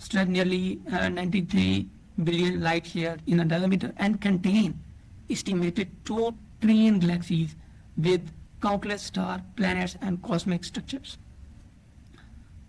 stretch nearly 93 billion light years in a diameter and contain estimated 2 trillion galaxies with countless stars, planets and cosmic structures.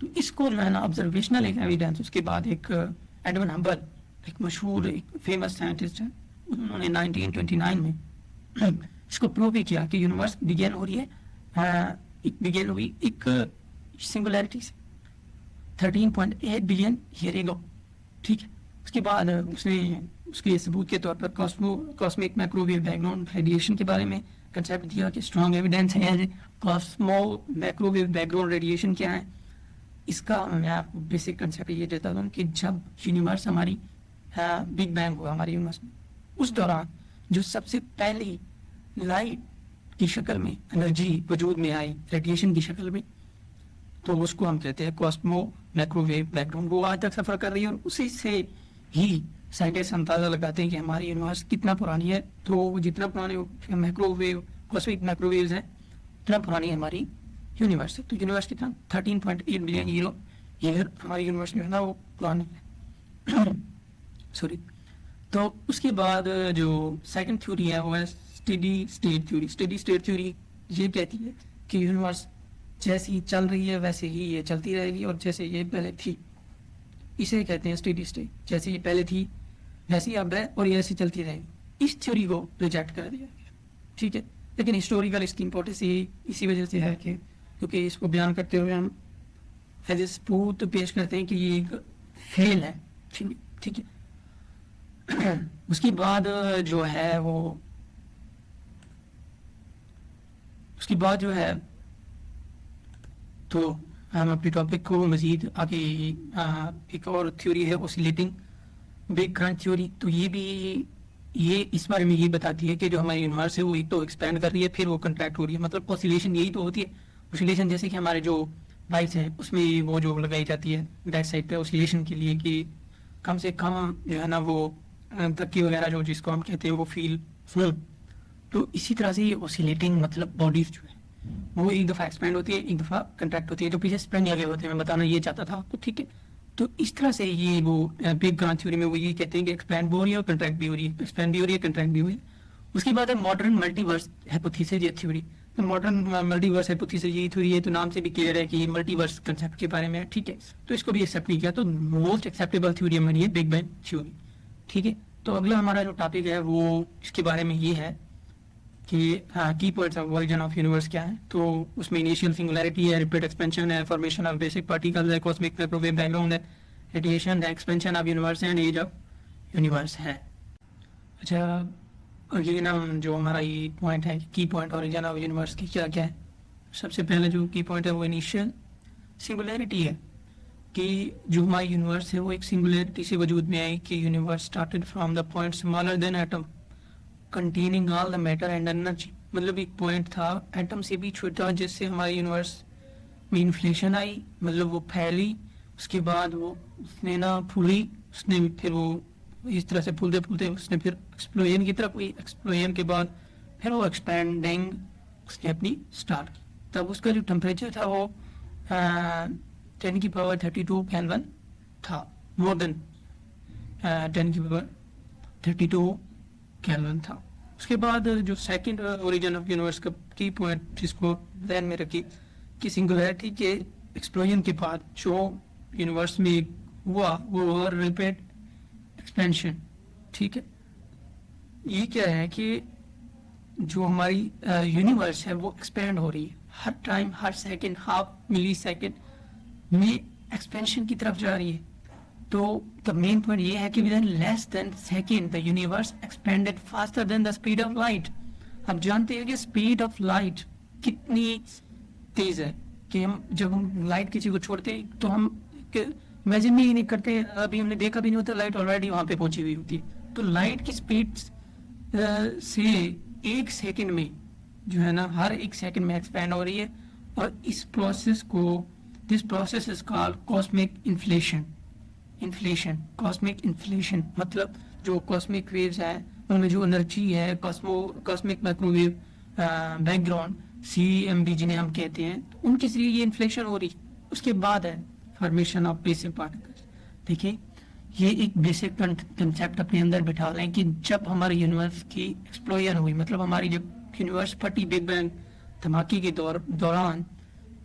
تو اس کو جو ہے نا observational ایک evidence, اس کے بعد ایک ایڈون ہبل ایک مشہور ایک فیمس سائنٹسٹ ہے، انہوں نے 1929 میں اس کو پروو بھی کیا کہ یونیورس بگین ہو رہی ہے، بگین ہوئی ایک سنگولیرٹی سے 13.8 بلین ایئر ایگو. ٹھیک ہے، اس کے بعد اس نے اس کے ثبوت کے طور پر cosmic microwave background radiation کے بارے میں کنسیپٹ دیا کہ اسٹرانگ ایویڈینس ہے cosmic microwave background radiation کیا ہے. اس کا میں آپ کو بیسک کنسیپٹ یہ دیتا ہوں کہ جب یونیورس ہماری بگ بینگ ہوا ہماری یونیورس میں، اس دوران جو سب سے پہلی لائٹ کی شکل میں انرجی وجود میں آئی ریڈیشن کی شکل میں، تو اس کو ہم کہتے ہیں کاسمو مائکروویو بیک گراؤنڈ. وہ آج تک سفر کر رہی ہے اور اسی سے ہی سائنٹسٹ اندازہ لگاتے ہیں کہ ہماری یونیورس کتنا پرانی ہے. تو وہ جتنا پرانے مائکروویو کاسمک مائکروویوز ہیں اتنا پرانی ہے ہماری یونیورس ہے. تو یونیورس کتنا 13.8 بلین ایئر ہماری یونیورس جو ہے نا وہ پرانی ہے. سوری. تو اس کے بعد جو سیکنڈ تھیوری ہے وہ ہے steady state theory. Steady state theory یہ کہتی ہے کہ یونیورس جیسی چل رہی ہے ویسے ہی یہ چلتی رہے گی، اور جیسے یہ پہلے تھی اسے کہتے ہیں اسٹیڈی اسٹیٹ. جیسے یہ پہلے تھی ویسی اب ہے اور یہ ایسی چلتی رہے گی. اس تھیوری کو ریجیکٹ کر دیا گیا. ٹھیک ہے، لیکن ہسٹوریکل اس کی امپورٹینس اسی وجہ سے ہے کہ کیونکہ اس کو بیان کرتے ہوئے ہم ایز اے ثبوت پیش کرتے ہیں کہ یہ ایک فیل ہے. ٹھیک ہے. اس کے بعد جو ہے وہ اس کے بعد جو ہے تو ہم اپنی ٹاپک کو مزید آگے ایک اور تھیوری ہے اوسیلیٹنگ بگ کرنٹ تھیوری. تو یہ اس بارے میں یہ بتاتی ہے کہ جو ہماری یونیورس ہے وہ ایک تو ایکسپینڈ کر رہی ہے پھر وہ کنٹریکٹ ہو رہی ہے. مطلب اوسیلیشن یہی تو ہوتی ہے. اوسیلیشن جیسے کہ ہمارے جو بائکس ہیں اس میں وہ جو لگائی جاتی ہے بیک سائڈ پہ اوسیلیشن کے لیے کہ کم سے کم جو ہے نا وہ ترقی وغیرہ جو جس کو ہم کہتے ہیں وہ فیل. تو اسی طرح سے یہ اوسیلیٹنگ مطلب باڈیز جو ہے وہ ایک دفعہ ایکسپینڈ ہوتی ہے ایک دفعہ کنٹریکٹ ہوتی ہے. جو پیچھے اسپرنگ لگے ہوتے ہیں میں بتانا یہ چاہتا تھا. تو ٹھیک ہے، تو اس طرح سے یہ وہ بگ کرنٹ تھیوری میں وہ یہ کہتے ہیں کہ ایکسپینڈ بھی ہو رہی ہے اور کنٹریکٹ بھی ہو رہی ہے، ایکسپینڈ بھی ہو رہی ہے کنٹریکٹ بھی ہو رہی ہے. اس کے بعد ہے ماڈرن ملٹی ورس ہائپوتھیسس یہ تھیوری. تو ماڈرن ملٹی ورس ہائپوتھیسس یہی تھیوری ہے، تو نام سے بھی کلیئر ہے کہ یہ ملٹی ورس کنسیپٹ کے بارے میں ہے. ٹھیک ہے، تو اس کو بھی ایکسیپٹ نہیں کیا. تو موسٹ ایکسیپٹیبل تھیوری ہماری ہے بگ بینگ تھیوری. ٹھیک ہے، تو اگلا ہمارا جو ٹاپک ہے وہ اس کے بارے میں یہ ہے کہ کی points of origin of universe کیا ہے. تو اس میں انیشیل سنگولیرٹی ہے، ریپیٹ ایکسپینشن ہے، فارمیشن آف بیسک پارٹیکلز ہے، کاسمک مائکروویو بیک گراؤنڈ ہے، ریڈیشن ہے، expansion of universe and age of universe ہے. اچھا، یہ نا جو ہمارا یہ پوائنٹ ہے کی پوائنٹ اوریجن آف یونیورس کی کیا کیا ہے. سب سے پہلے جو کی پوائنٹ ہے وہ انیشیل سنگولیرٹی ہے کہ جو ہماری یونیورس ہے وہ ایک سنگولیرٹی سے وجود میں آئی کہ universe started from the point smaller than atom containing all the matter and energy. مطلب ایک پوائنٹ تھا ایٹم سے بھی چھوٹا جس سے ہماری یونیورس میں انفلیشن آئی، مطلب وہ پھیلی. اس کے بعد وہ اس نے نا پھولی، اس نے پھر وہ اس طرح سے پھولتے پھولتے اس نے پھر ایکسپلوژن کی طرف ہوئی. ایکسپلوژن کے بعد پھر وہ ایکسپینڈنگ اس نے اپنی اسٹارٹ کی. تب اس کا جو ٹمپریچر تھا وہ 10 کی پاور 32 کیلون تھا، مور دین 10 کی پاور 32 کیلون تھا. اس کے بعد جو سیکنڈ اوریجن آف یونیورس کا کی پوائنٹ جس کو ذہن میں رکھی کہ سنگولیرٹی کے ایکسپلوژن کے بعد جو یونیورس میں ہوا وہ ریپیٹ ایکسپینشن. ٹھیک ہے، یہ کیا ہے کہ جو ہماری یونیورس ہے وہ ایکسپینڈ ہو رہی ہے ہر ٹائم، ہر سیکنڈ، ہاف ملی سیکنڈ میں ایکسپینشن کی طرف جا رہی ہے. تو دا مین پوائنٹ یہ ہے کہ within less than second the universe expanded faster than the speed of light. آپ جانتے ہیں کہ اسپیڈ آف لائٹ کتنی تیز ہے کہ ہم جب ہم لائٹ کسی کو چھوڑتے ہیں تو ہم امیجن بھی نہیں کرتے، ابھی ہم نے دیکھا بھی نہیں ہوتا، لائٹ آلریڈی وہاں پہ پہنچی ہوئی ہوتی ہے. تو لائٹ کی اسپیڈ سے ایک سیکنڈ میں جو ہے نا ہر ایک سیکنڈ میں ایکسپینڈ ہو رہی ہے. اور اس پروسیس کو this process is called cosmic inflation. Cosmic inflation مطلب جو کاسمک ویوز ہیں ان میں جو انرجی ہے cosmic microwave back ground CMB جنہیں ہم کہتے ہیں، ان کے ذریعے یہ انفلیشن ہو رہی. اس کے بعد ہے فارمیشن آف بیسک پارٹیکلز. دیکھیں یہ ایک بیسک کنسیپٹ اپنے اندر بٹھا لیں کہ جب ہماری یونیورس کی ایکسپلوژن ہوئی، مطلب ہماری جب یونیورس پھٹی بگ بینگ دھماکے کے دوران،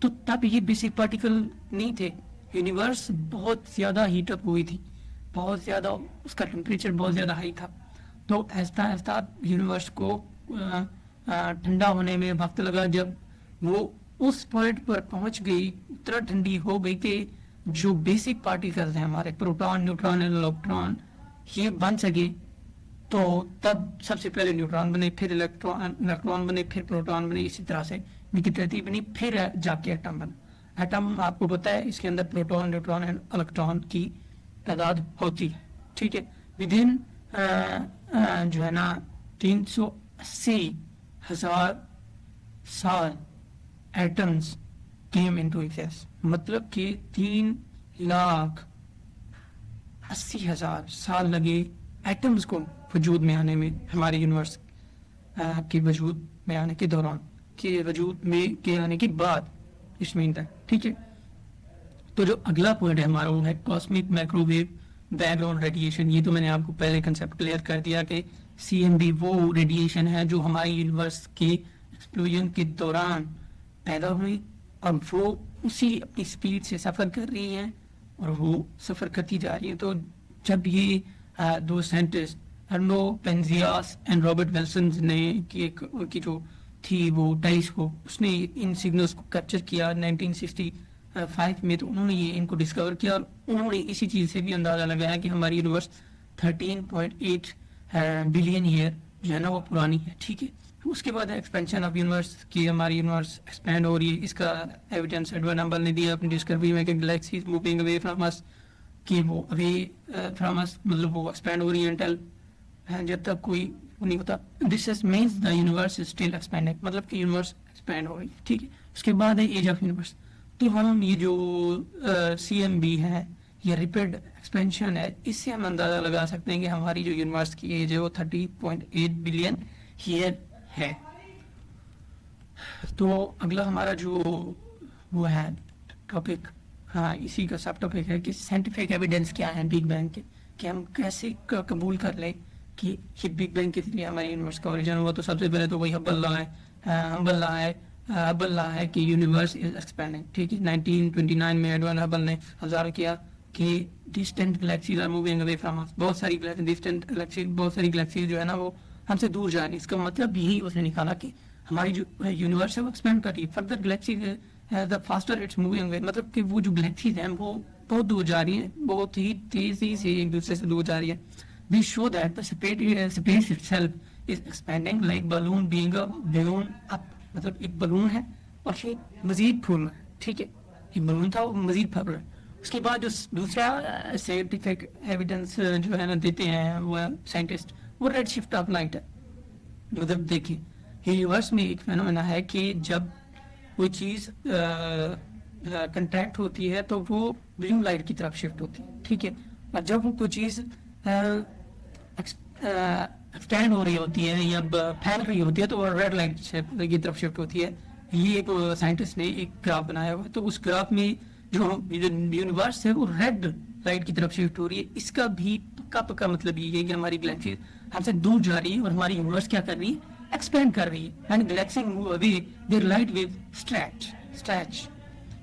تو تب یہ بیسک پارٹیکل نہیں تھے. یونیورس بہت زیادہ ہیٹ اپ ہوئی تھی, بہت زیادہ اس کا ٹیمپریچر بہت زیادہ ہائی تھا. تو آہستہ آہستہ یونیورس کو ٹھنڈا ہونے میں وقت لگا. جب وہ اس پوائنٹ پر پہنچ گئی, اتنا ٹھنڈی ہو گئی کہ جو بیسک پارٹیکلز ہیں ہمارے پروٹون, نیوٹرون, الیکٹرون, یہ بن سکے. تو تب سب سے پہلے نیوٹرون بنے, پھر الیکٹرون بنے, پھر پروٹون بنے, اسی طرح سے ان کی ترتیب بنی, پھر جا کے ایٹم بنا. ایٹم آپ کو پتا ہے اس کے اندر پروٹون, نیوٹرون اینڈ الیکٹرون کی تعداد ہوتی ہے. ٹھیک ہے, ودن جو ہے نا 380,000 سال ایٹمز came into existence, مطلب کہ 3,80,000 سال لگے ایٹمز کو وجود میں آنے میں, ہمارے یونیورس کے وجود میں آنے کے دوران, کے وجود میں کے آنے کے بعد اس میں تک. ٹھیک ہے, تو جو اگلا پوائنٹ ہے ہمارا وہ ہے cosmic microwave background radiation. یہ تو میں نے آپ کو پہلے کنسیپٹ کلیئر کر دیا کہ CMB وہ ریڈیشن ہے جو ہمارے یونیورس کے ایکسپلوژن کے دوران پیدا ہوئی, اور وہ اسی اپنی سپیڈ سے سفر کر رہی ہیں, اور وہ سفر کرتی جا رہی ہے. تو جب یہ دو scientist Arno Penzias and Robert Wilson نے کی جو تھی وہ ٹیلیسکوپ, اس نے ان سگنلس کو کیپچر کیا 1965 میں. تو انہوں نے یہ ان کو ڈسکور کیا, اور انہوں نے اسی چیز سے بھی اندازہ لگایا کہ ہماری یونیورس 13.8 بلین ایئر جو ہے نا وہ پرانی ہے. ٹھیک ہے, اس کے بعد ایکسپینشن آف یونیورس کی ہماری یونیورس ایکسپینڈ ہو رہی ہے. اس کا ایویڈنس ایڈورڈ ہمبل نے دیا اپنی ڈسکوری میں کہ گلیکسیز موونگ اوے فرام اس, کہ وہ اوے فرام اس مطلب وہ ایکسپینڈ ہو رہی ہے انٹل جب تک کوئی نہیں ہوتا. This is means the universe is still expanding, مطلب کہ یونیورس ایکسپینڈ ہو رہی ہے. ٹھیک ہے, اس کے بعد ہے ایج آف یونیورس. تو ہم یہ جو CMB ہے یا ریپڈ ایکسپینشن ہے, اس سے ہم اندازہ لگا سکتے ہیں کہ ہماری جو یونیورس کی ایج ہے وہ 30.8 بلین ایئر ہے. تو اگلا ہمارا جو وہ ہے ٹاپک, ہاں اسی کا سب ٹاپک ہے کہ سائنٹیفک ایویڈنس کیا ہے بگ بینگ کے, کہ ہم کیسے قبول کر لیں کہ یہ بگ بینگ کے ذریعے ہماری یونیورس کا اوریجن ہوا. تو سب سے پہلے تو وہی ہبل لا ہے کہ یونیورس از ایکسپینڈنگ. ٹھیک ہے, 1929 میں ایڈورڈ ہبل نے ابزرو کیا کہ distant galaxies are moving away from us, بہت ساری گلیکسیز جو ہے نا وہ ہم سے دور جا رہی ہے. اس کا مطلب یہی اس نے نکالا کہ ہماری جو یونیورس ہے وہ ایکسپینڈ کر رہی ہے. Further galaxies the faster its moving away, مطلب کہ وہ جو گلیکسیز ہیں وہ بہت دور جا رہی ہیں, بہت ہی تیزی سے ایک دوسرے سے دور جا رہی ہے. We show that the space itself is expanding like balloon being a balloon up, مطلب ایک بلون ہے اور یہ مزید پھول رہا ہے. ٹھیک ہے, یہ بلون تھا وہ مزید پھل رہا ہے. اس کے بعد جو دوسرا سائنٹیفک ایویڈنس جو ہے نا دیتے ہیں وہ سائنٹسٹ, وہ ریڈ شفٹ آف لائٹ ہے. مطلب دیکھیں یونیورس میں ایک فینومینا ہے کہ جب کوئی چیز کنٹریکٹ ہوتی ہے تو وہ بلو لائٹ کی طرف شفٹ ہوتی ہے. ٹھیک ہے, اور جب وہ کوئی چیز ایکسٹینڈ ہو رہی ہوتی ہے یا پھیل رہی ہوتی ہے تو وہ ریڈ لائٹ کی طرف شفٹ ہوتی ہے. یہ ایک سائنٹسٹ نے ایک گراف بنایا ہوا ہے. تو اس گراف میں جو یونیورس ہے وہ ریڈ لائٹ کی طرف شفٹ ہو رہی ہے. اس کا بھی پکا مطلب یہ ہے کہ ہماری گلیکسیز ہم سے دور جا رہی ہے اور ہماری یونیورس کیا کر رہی ہے, ایکسپینڈ کر رہی ہے. And galaxies move away their light wave stretch.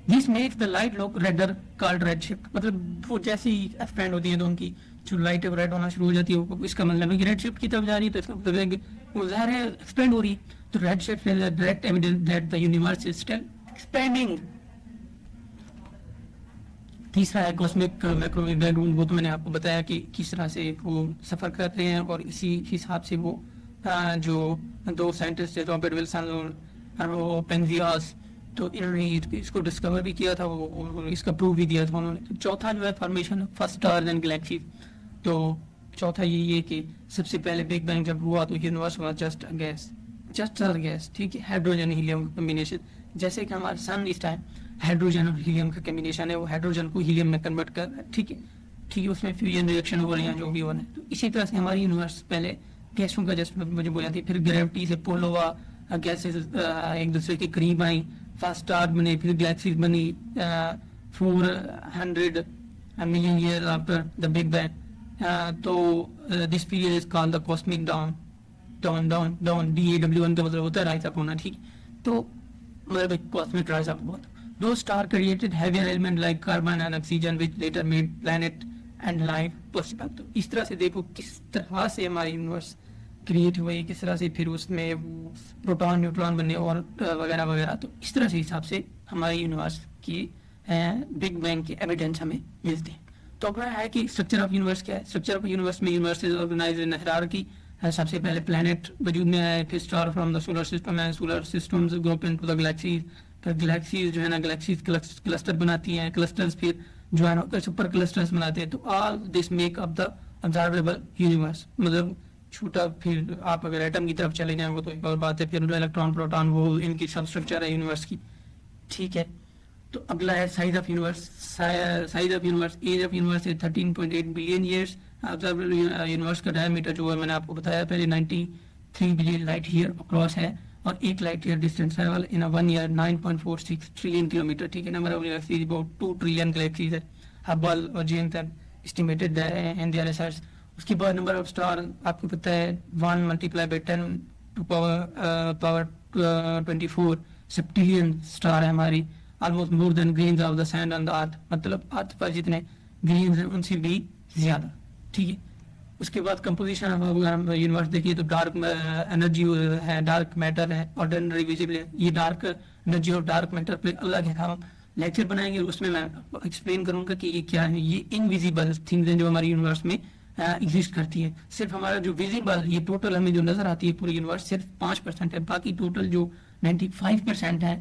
This makes the light look redder, called redshift. مطلب وہ جیسے ہی ایکسپینڈ ہوتی ہے تو ان کی جو لائٹ ہے وہ ریڈ ہونا شروع ہو جاتی ہے. اس کا مطلب ہے کہ ریڈ شفٹ کی طرف جا رہی ہے, تو اس کا مطلب ہے کہ وہ ظاہر ہے ایکسپینڈ ہو رہی ہے. تو red shift is a direct evidence that the universe is still expanding. تیسرا ہے کاسمک مائکروویو بیک گراؤنڈ. وہ تو میں نے آپ کو بتایا کہ کس طرح سے وہ سفر کر رہے ہیں, اور اسی حساب سے وہ جو دو سائنٹسٹ ہیں رابرٹ ولسن اور پینزیاس, تو انہوں نے اس کو ڈسکور بھی کیا تھا, وہ اس کا پروف بھی دیا تھا انہوں نے. چوتھا جو ہے formation of first stars and galaxies. تو چوتھا یہ ہے کہ سب سے پہلے بگ بینگ جب ہوا تو universe was just a guess. ٹھیک ہے, ہائیڈروجن ہیلیم کمبینیشن. جیسے کہ ہمارا سن اس ٹائم ہائیڈروجن اور ہیلیم کا کمبینیشن ہے, وہ ہائیڈروجن کو ہیلیم میں کنورٹ کر رہا ہے. ٹھیک ہے, اس میں فیوژن ریئیکشن ہو رہے ہیں جو بھی ہو رہے ہیں. تو اسی طرح سے ہماری یونیورس پہلے گیسوں کا جیسے مجھے بولا تھی, پھر گریوٹی سے پول ہوا, گیسز ایک دوسرے کے قریب آئیں, فرسٹ اسٹار بنے, پھر گلیکسیز بنی 400 million years after the Big Bang. تو this period is called the cosmic dawn. DAWN کا مطلب ہوتا ہے رائز اپ ہونا. ٹھیک, تو مطلب کاسمک رائز اپ ہوا. Those stars created heavier elements like carbon and oxygen, which later made planet and life possible. تو اس طرح سے دیکھو کس طرح سے ہماری یونیورس کریٹ ہوئی, کس طرح سے پھر اس میں پروٹون نیوٹران بنے اور وغیرہ وغیرہ. تو اس طرح سے حساب سے ہماری یونیورس کی بگ بینگ کی ایویڈنس ہمیں ملتے ہیں. تو اگر ہے کہ اسٹرکچر آف یونیورس کیا ہے. اسٹرکچر آف یونیورس میں universe is organized in hierarchy. سب سے پہلے پلانٹ وجود میں آئے, پھر star from the solar system ہے, solar systems group into the galaxies, پھر گلیکسیز جو ہے نا گلیکسیز کلسٹر بناتی ہیں, کلسٹرز پھر جو ہے نا سپر کلسٹرز بناتے ہیں. تو all this make up the observable universe. مطلب چھوٹا, پھر آپ اگر ایٹم کی طرف چلے جائیں وہ تو ایک اور بات ہے, پھر الیکٹران پروٹون وہ ان کی سب اسٹرکچر ہے یونیورس کی. ٹھیک ہے, تو اگلا ہے size of universe. Size of universe, age of universe 13.8 billion years. Observable universe کا ڈائمیٹر جو ہے میں نے آپ کو بتایا پہلے 93 بلین لائٹ ایئر اکراس ہے, اور ایک light year distance travel in 1 year 9.46 trillion kilometer. ٹھیک ہے, number of galaxies about 2 trillion galaxies ہے. ہبل اور James have estimated in their research. اس کے بعد نمبر آف اسٹار آپ کو پتہ ہے 1 multiply by 10 to power 24 septillion star ہے ہماری. Almost more than grains of the sand on the earth. مطلب ارتھ پر جتنے گرینز ہیں ان سے بھی زیادہ. ٹھیک ہے, اس کے بعد کمپوزیشن آف یونیورس دیکھیے تو ڈارک انرجی ہے, ڈارک میٹر ہے, آرڈینری ویزیبل ہے. یہ ڈارک انرجی اور ڈارک میٹر پہ الگ ہے, ہم لیکچر بنائیں گے اس میں میں ایکسپلین کروں گا کہ یہ کیا ہے. یہ انویزیبل تھنگز ہیں جو ہماری یونیورس میں ایگزسٹ کرتی ہے. صرف ہمارا جو ویزیبل یہ ٹوٹل ہمیں جو نظر آتی ہے پوری یونیورس صرف 5% ہے. باقی ٹوٹل جو 95% ہے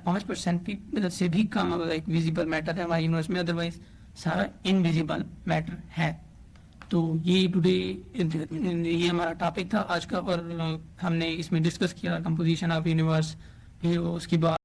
5% سے بھی کم ایک ویزیبل میٹر ہے ہماری یونیورس میں, ادروائز سارا انویزیبل میٹر ہے. تو یہ ٹوڈے یہ ہمارا ٹاپک تھا آج کا, اور ہم نے اس میں ڈسکس کیا کمپوزیشن آف یونیورس. پھر اس کے بعد